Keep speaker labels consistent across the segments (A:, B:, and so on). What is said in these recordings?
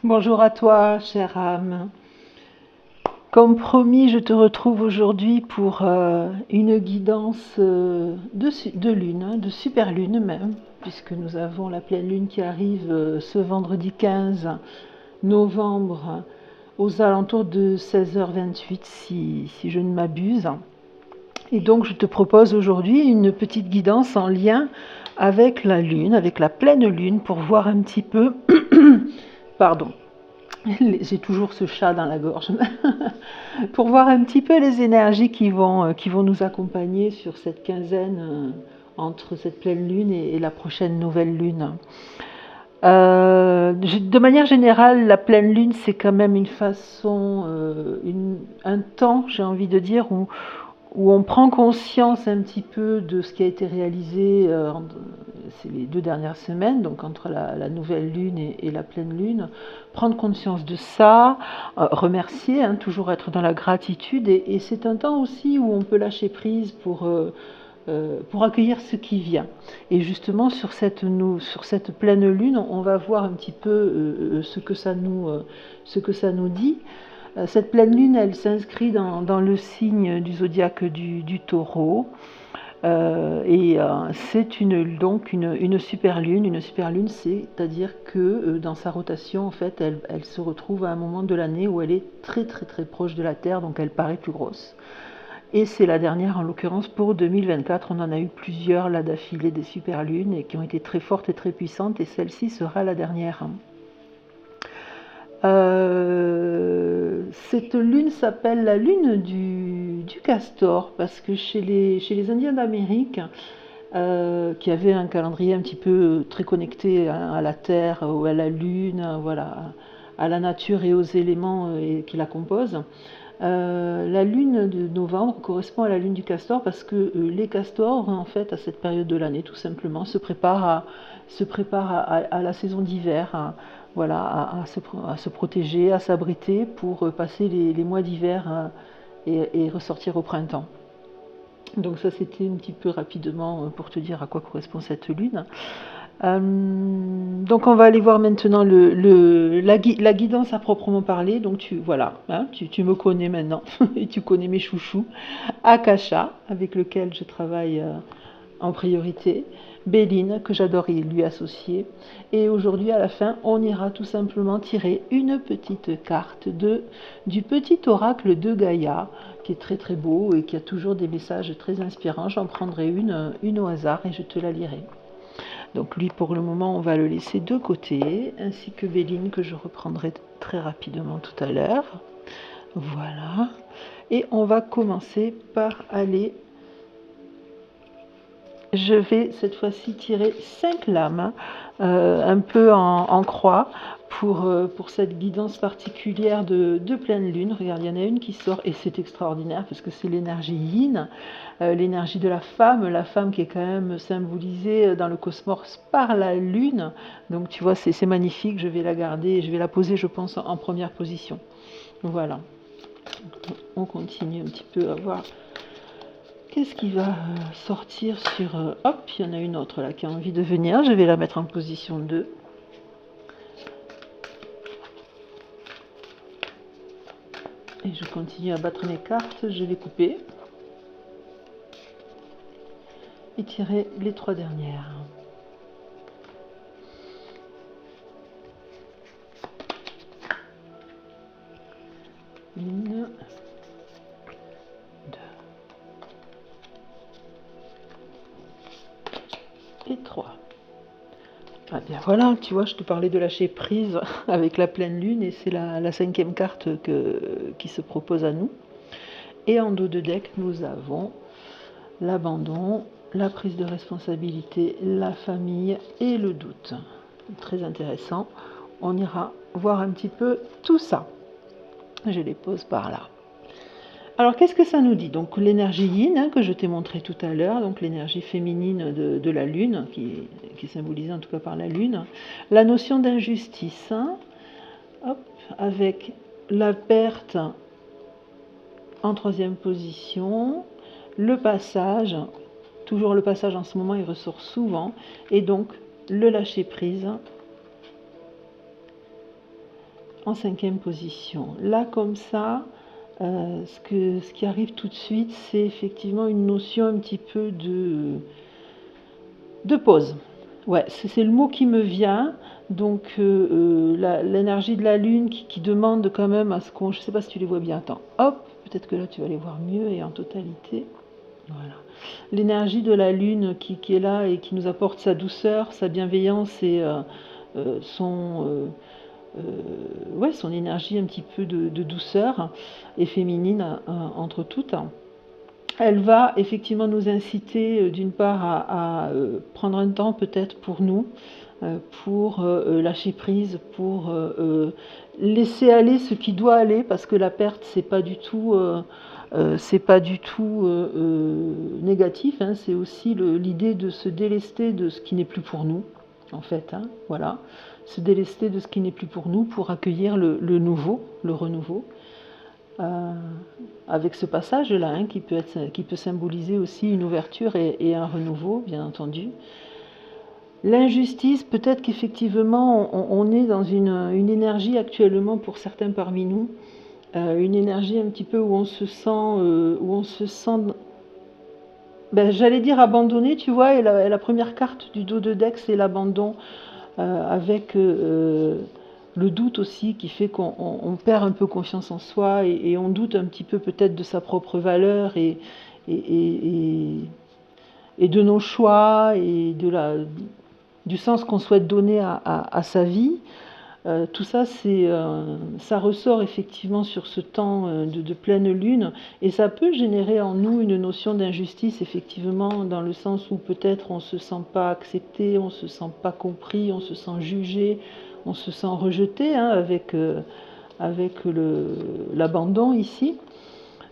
A: Bonjour à toi, chère âme. Comme promis, je te retrouve aujourd'hui pour une guidance de lune, hein, de super lune même, puisque nous avons la pleine lune qui arrive ce vendredi 15 novembre aux alentours de 16h28 si je ne m'abuse. Et donc je te propose aujourd'hui une petite guidance en lien avec la lune, avec la pleine lune, pour voir un petit peu, pardon, j'ai toujours ce chat dans la gorge, pour voir un petit peu les énergies qui vont nous accompagner sur cette quinzaine entre cette pleine lune et la prochaine nouvelle lune. De manière générale, la pleine lune, c'est quand même une façon, un temps, j'ai envie de dire, où on prend conscience un petit peu de ce qui a été réalisé c'est les 2 dernières semaines, donc entre la nouvelle lune et la pleine lune, prendre conscience de ça, remercier, hein, toujours être dans la gratitude, et c'est un temps aussi où on peut lâcher prise pour accueillir ce qui vient. Et justement, sur cette pleine lune, on va voir un petit peu ce que ça nous dit. Cette pleine lune, elle s'inscrit dans le signe du zodiaque du taureau. C'est donc une super lune. Une super lune, c'est-à-dire que dans sa rotation, en fait, elle se retrouve à un moment de l'année où elle est très très très proche de la Terre, donc elle paraît plus grosse. Et c'est la dernière en l'occurrence pour 2024. On en a eu plusieurs là d'affilée des super lunes et qui ont été très fortes et très puissantes, et celle-ci sera la dernière. Cette lune s'appelle la lune du castor parce que chez les Indiens d'Amérique, qui avaient un calendrier un petit peu très connecté à la Terre ou à la Lune, voilà, à la nature et aux éléments qui la composent, la lune de novembre correspond à la lune du castor parce que les castors, en fait, à cette période de l'année, tout simplement, se préparent à la saison d'hiver, voilà, à se protéger, à s'abriter pour passer les mois d'hiver et ressortir au printemps. Donc ça, c'était un petit peu rapidement pour te dire à quoi correspond cette lune. Donc on va aller voir maintenant la guidance à proprement parler. Donc voilà, hein, tu me connais maintenant et tu connais mes chouchous. Akasha, avec lequel je travaille en priorité. Béline, que j'adore lui associer. Et aujourd'hui, à la fin, on ira tout simplement tirer une petite carte du petit oracle de Gaïa, qui est très très beau et qui a toujours des messages très inspirants. J'en prendrai une au hasard et je te la lirai. Donc lui, pour le moment, on va le laisser de côté, ainsi que Béline, que je reprendrai très rapidement tout à l'heure. Voilà. Et on va commencer par aller... Je vais cette fois-ci tirer 5 lames, un peu en croix, pour cette guidance particulière de pleine lune. Regarde, il y en a une qui sort et c'est extraordinaire parce que c'est l'énergie yin, l'énergie de la femme qui est quand même symbolisée dans le cosmos par la lune. Donc tu vois, c'est magnifique, je vais la garder et je vais la poser, je pense, en première position. Voilà, on continue un petit peu à voir qu'est-ce qui va sortir sur... hop, il y en a une autre là qui a envie de venir, je vais la mettre en position 2. Et je continue à battre mes cartes, je vais couper. Et tirer les 3 dernières. Une, 2 et 3. Ah bien voilà, tu vois, je te parlais de lâcher prise avec la pleine lune et c'est la 5e carte qui se propose à nous. Et en dos de deck, nous avons l'abandon, la prise de responsabilité, la famille et le doute. Très intéressant. On ira voir un petit peu tout ça. Je les pose par là. Alors, qu'est-ce que ça nous dit? Donc, l'énergie yin, hein, que je t'ai montré tout à l'heure, donc l'énergie féminine de la lune, qui est symbolisée en tout cas par la lune. La notion d'injustice, hein, hop, avec la perte en 3e position, le passage, toujours le passage en ce moment, il ressort souvent, et donc le lâcher prise en 5e position. Là, comme ça, ce qui arrive tout de suite, c'est effectivement une notion un petit peu de pause. Ouais, c'est le mot qui me vient. Donc, l'énergie de la Lune qui demande quand même à ce qu'on... Je ne sais pas si tu les vois bien. Attends, hop, peut-être que là, tu vas les voir mieux et en totalité. Voilà. L'énergie de la Lune qui est là et qui nous apporte sa douceur, sa bienveillance et son énergie un petit peu de douceur et féminine entre toutes. Elle va effectivement nous inciter d'une part à prendre un temps peut-être pour nous, pour lâcher prise, pour laisser aller ce qui doit aller, parce que la perte c'est pas du tout négatif, hein, c'est aussi l'idée de se délester de ce qui n'est plus pour nous, en fait, hein, voilà, se délester de ce qui n'est plus pour nous pour accueillir le nouveau, le renouveau. Avec ce passage-là, hein, qui peut symboliser aussi une ouverture et un renouveau, bien entendu. L'injustice, peut-être qu'effectivement, on est dans une énergie actuellement pour certains parmi nous, une énergie un petit peu où on se sent, j'allais dire abandonné, tu vois, et la première carte du dos de deck, c'est l'abandon, avec le doute aussi qui fait qu'on perd un peu confiance en soi et on doute un petit peu peut-être de sa propre valeur et de nos choix et du sens qu'on souhaite donner à sa vie. Tout ça, ça ressort effectivement sur ce temps de pleine lune et ça peut générer en nous une notion d'injustice, effectivement, dans le sens où peut-être on ne se sent pas accepté, on ne se sent pas compris, on se sent jugé, on se sent rejeté, hein, avec l'abandon ici.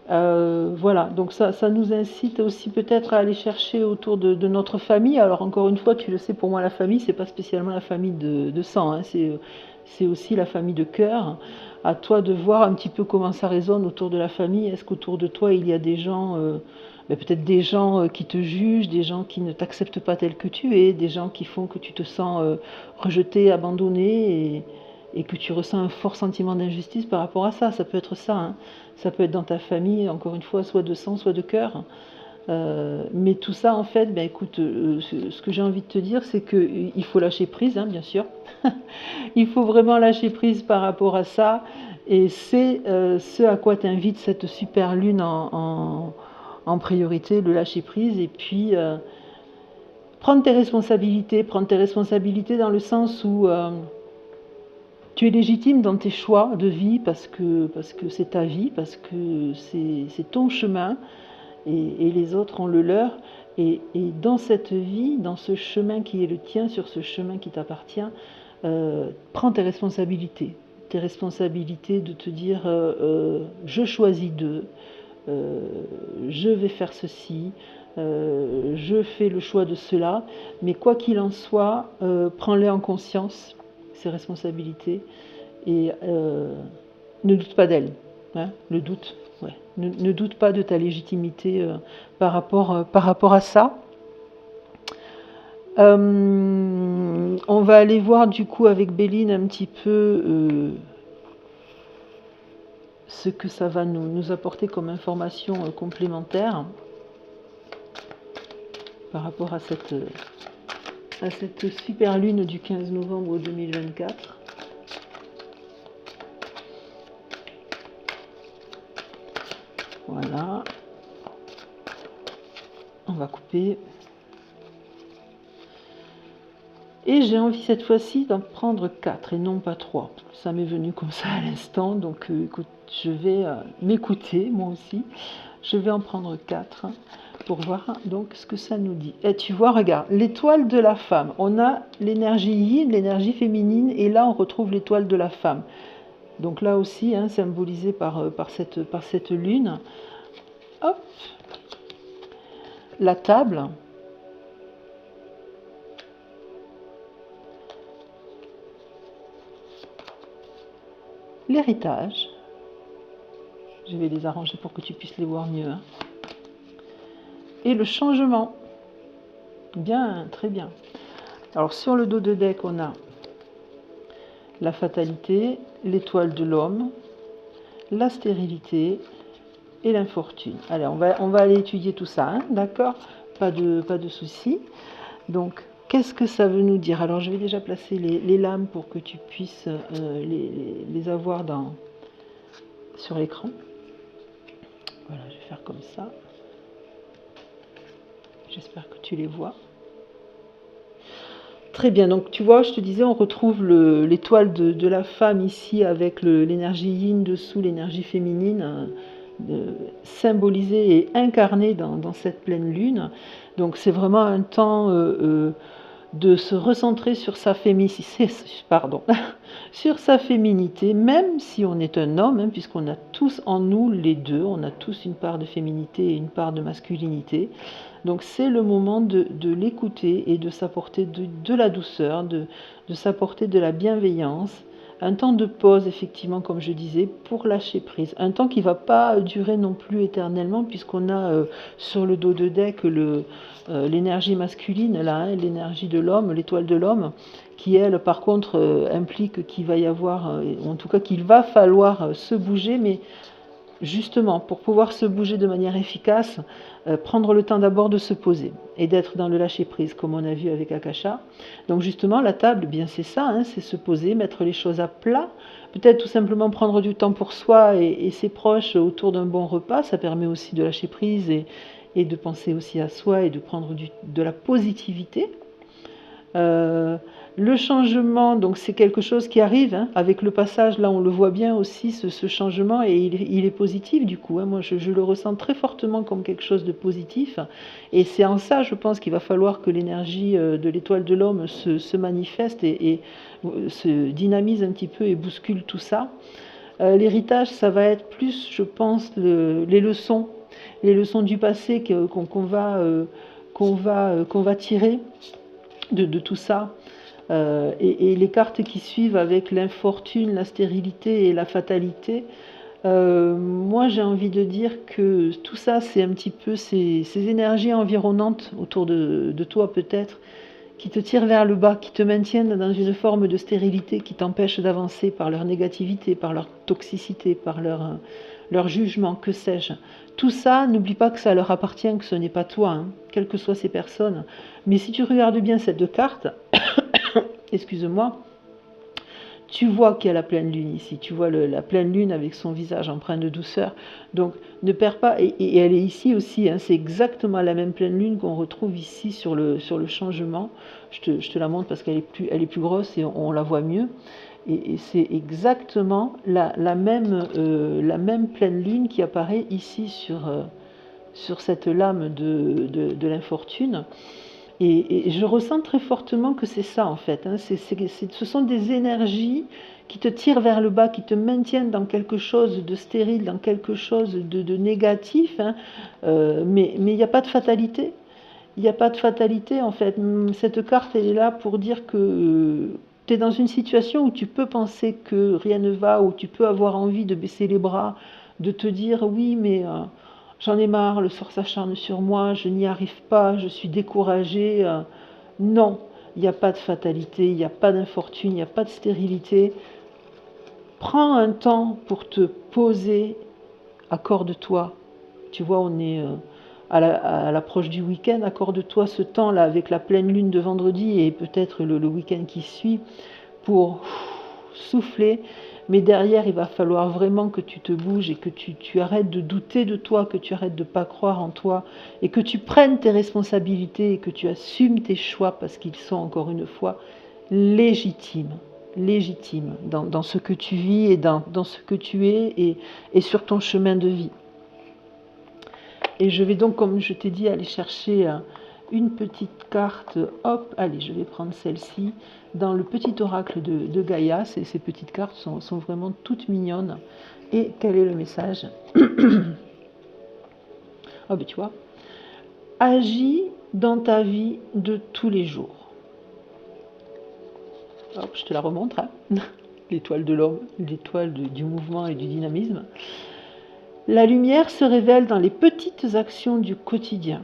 A: Voilà, donc ça nous incite aussi peut-être à aller chercher autour de notre famille. Alors encore une fois, tu le sais, pour moi la famille, c'est pas spécialement la famille de sang, hein, c'est aussi la famille de cœur. À toi de voir un petit peu comment ça résonne autour de la famille. Est-ce qu'autour de toi il y a des gens, peut-être des gens qui te jugent, des gens qui ne t'acceptent pas tel que tu es, des gens qui font que tu te sens rejeté, abandonné et que tu ressens un fort sentiment d'injustice par rapport à ça. Ça peut être ça, hein. Ça peut être dans ta famille, encore une fois, soit de sang, soit de cœur. Mais tout ça, en fait, écoute, ce que j'ai envie de te dire, c'est qu'il faut lâcher prise, hein, bien sûr. Il faut vraiment lâcher prise par rapport à ça. Et c'est ce à quoi t'invite cette super lune en priorité, le lâcher prise. Et puis, prendre tes responsabilités dans le sens où tu es légitime dans tes choix de vie parce que c'est ta vie, parce que c'est ton chemin et les autres ont le leur. Et dans cette vie, dans ce chemin qui est le tien, sur ce chemin qui t'appartient, prends tes responsabilités. Tes responsabilités de te dire je choisis d'eux, je vais faire ceci, je fais le choix de cela, mais quoi qu'il en soit, prends-les en conscience, ces responsabilités, et ne doute pas d'elles. Hein, le doute, ouais. Ne doute pas de ta légitimité par rapport à ça. On va aller voir du coup avec Béline un petit peu ce que ça va nous apporter comme information complémentaire par rapport à cette super lune du 15 novembre 2024. Voilà. On va couper. Et j'ai envie cette fois-ci d'en prendre 4 et non pas 3. Ça m'est venu comme ça à l'instant, donc écoute, je vais m'écouter moi aussi. Je vais en prendre 4 pour voir donc ce que ça nous dit. Et tu vois, regarde, l'étoile de la femme. On a l'énergie yin, l'énergie féminine, et là on retrouve l'étoile de la femme. Donc là aussi, hein, symbolisé par cette lune. Hop, la table. L'héritage. Je vais les arranger pour que tu puisses les voir mieux. Hein. Et le changement. Bien, très bien. Alors sur le dos de deck, on a la fatalité, l'étoile de l'homme, la stérilité et l'infortune. Allez, on va aller étudier tout ça, hein, d'accord? Pas de soucis. Donc, qu'est-ce que ça veut nous dire? Alors, je vais déjà placer les lames pour que tu puisses les avoir sur l'écran. Voilà, je vais faire comme ça. J'espère que tu les vois. Très bien, donc tu vois, je te disais, on retrouve l'étoile de la femme ici avec l'énergie yin dessous, l'énergie féminine symbolisée et incarnée dans cette pleine lune. Donc c'est vraiment un temps de se recentrer sur sa féminité, pardon, sur sa féminité, même si on est un homme, hein, puisqu'on a tous en nous les deux, on a tous une part de féminité et une part de masculinité. Donc c'est le moment de l'écouter et de s'apporter de la douceur, de s'apporter de la bienveillance, un temps de pause effectivement comme je disais pour lâcher prise, un temps qui ne va pas durer non plus éternellement puisqu'on a sur le dos de deck l'énergie masculine là, hein, l'énergie de l'homme, l'étoile de l'homme, qui elle par contre implique qu'il va y avoir, en tout cas qu'il va falloir se bouger, mais justement, pour pouvoir se bouger de manière efficace, prendre le temps d'abord de se poser et d'être dans le lâcher-prise, comme on a vu avec Akasha. Donc justement, la table, bien c'est ça, hein, c'est se poser, mettre les choses à plat, peut-être tout simplement prendre du temps pour soi et ses proches autour d'un bon repas, ça permet aussi de lâcher prise et de penser aussi à soi et de prendre de la positivité. Le changement, donc c'est quelque chose qui arrive, hein, avec le passage, là on le voit bien aussi, ce changement, et il est positif du coup, hein, moi je le ressens très fortement comme quelque chose de positif, et c'est en ça je pense qu'il va falloir que l'énergie de l'étoile de l'homme se manifeste et se dynamise un petit peu et bouscule tout ça. L'héritage, ça va être plus, je pense, les leçons du passé qu'on va tirer de tout ça. Et les cartes qui suivent avec l'infortune, la stérilité et la fatalité, moi j'ai envie de dire que tout ça c'est un petit peu ces énergies environnantes autour de toi peut-être, qui te tirent vers le bas, qui te maintiennent dans une forme de stérilité, qui t'empêchent d'avancer par leur négativité, par leur toxicité, par leur jugement, que sais-je. Tout ça, n'oublie pas que ça leur appartient, que ce n'est pas toi, hein, quelles que soient ces personnes. Mais si tu regardes bien ces deux cartes, excuse-moi, tu vois qu'il y a la pleine lune ici, tu vois la pleine lune avec son visage empreint de douceur, donc ne perds pas, et elle est ici aussi, hein, c'est exactement la même pleine lune qu'on retrouve ici sur le changement, je te la montre parce qu'elle est plus grosse et on la voit mieux, et c'est exactement la même pleine lune qui apparaît ici sur cette lame de l'infortune. Et je ressens très fortement que c'est ça en fait, hein. Ce sont des énergies qui te tirent vers le bas, qui te maintiennent dans quelque chose de stérile, dans quelque chose de négatif, hein. Mais il n'y a pas de fatalité. Il n'y a pas de fatalité en fait. Cette carte elle est là pour dire que tu es dans une situation où tu peux penser que rien ne va, où tu peux avoir envie de baisser les bras, de te dire oui mais j'en ai marre, le sort s'acharne sur moi, je n'y arrive pas, je suis découragée. Non, il n'y a pas de fatalité, il n'y a pas d'infortune, il n'y a pas de stérilité. Prends un temps pour te poser, accorde-toi. Tu vois, on est à l'approche du week-end, accorde-toi ce temps-là avec la pleine lune de vendredi et peut-être le week-end qui suit pour souffler. Mais derrière, il va falloir vraiment que tu te bouges et que tu arrêtes de douter de toi, que tu arrêtes de ne pas croire en toi et que tu prennes tes responsabilités et que tu assumes tes choix parce qu'ils sont encore une fois légitimes dans ce que tu vis et dans ce que tu es et sur ton chemin de vie. Et je vais donc, comme je t'ai dit, aller chercher une petite carte. Hop, allez, je vais prendre celle-ci. Dans le petit oracle de Gaïa, ces petites cartes sont vraiment toutes mignonnes. Et quel est le message? Oh, ben tu vois. Agis dans ta vie de tous les jours. Hop, je te la remontre. Hein. L'étoile de l'homme, l'étoile du mouvement et du dynamisme. La lumière se révèle dans les petites actions du quotidien.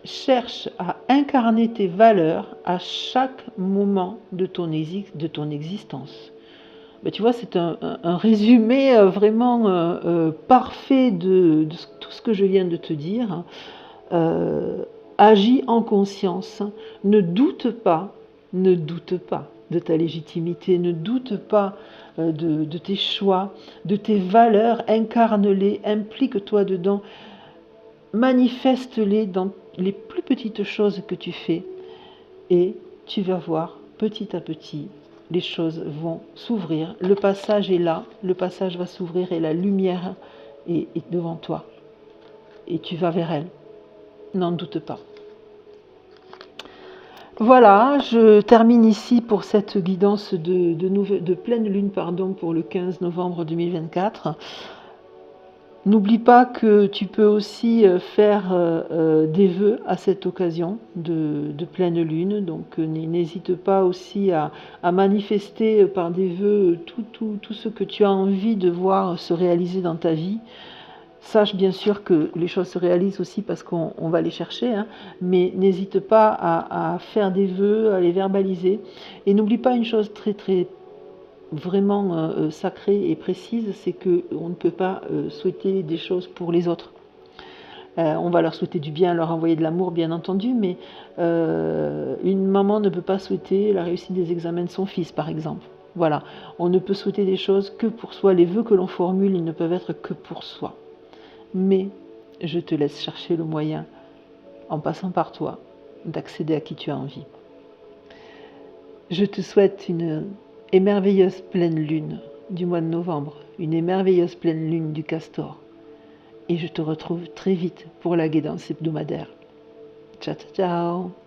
A: Cherche à incarner tes valeurs à chaque moment de ton existence. Ben, tu vois, c'est un résumé vraiment parfait de tout ce que je viens de te dire. Agis en conscience. Ne doute pas de ta légitimité, ne doute pas de tes choix, de tes valeurs, incarne-les, implique-toi dedans, manifeste-les dans les plus petites choses que tu fais et tu vas voir petit à petit les choses vont s'ouvrir. Le passage est là, le passage va s'ouvrir et la lumière est devant toi et tu vas vers elle. N'en doute pas. Voilà, je termine ici pour cette guidance de pleine lune pour le 15 novembre 2024. N'oublie pas que tu peux aussi faire des vœux à cette occasion de pleine lune, donc n'hésite pas aussi à manifester par des vœux tout ce que tu as envie de voir se réaliser dans ta vie. Sache bien sûr que les choses se réalisent aussi parce qu'on va les chercher, hein, mais n'hésite pas à faire des vœux, à les verbaliser. Et n'oublie pas une chose très vraiment sacrée et précise, c'est qu'on ne peut pas souhaiter des choses pour les autres. On va leur souhaiter du bien, leur envoyer de l'amour, bien entendu, mais une maman ne peut pas souhaiter la réussite des examens de son fils, par exemple. Voilà, on ne peut souhaiter des choses que pour soi. Les vœux que l'on formule, ils ne peuvent être que pour soi. Mais je te laisse chercher le moyen, en passant par toi, d'accéder à qui tu as envie. Je te souhaite une émerveilleuse pleine lune du mois de novembre, une émerveilleuse pleine lune du Castor. Et je te retrouve très vite pour la guidance hebdomadaire. Ciao, ciao, ciao!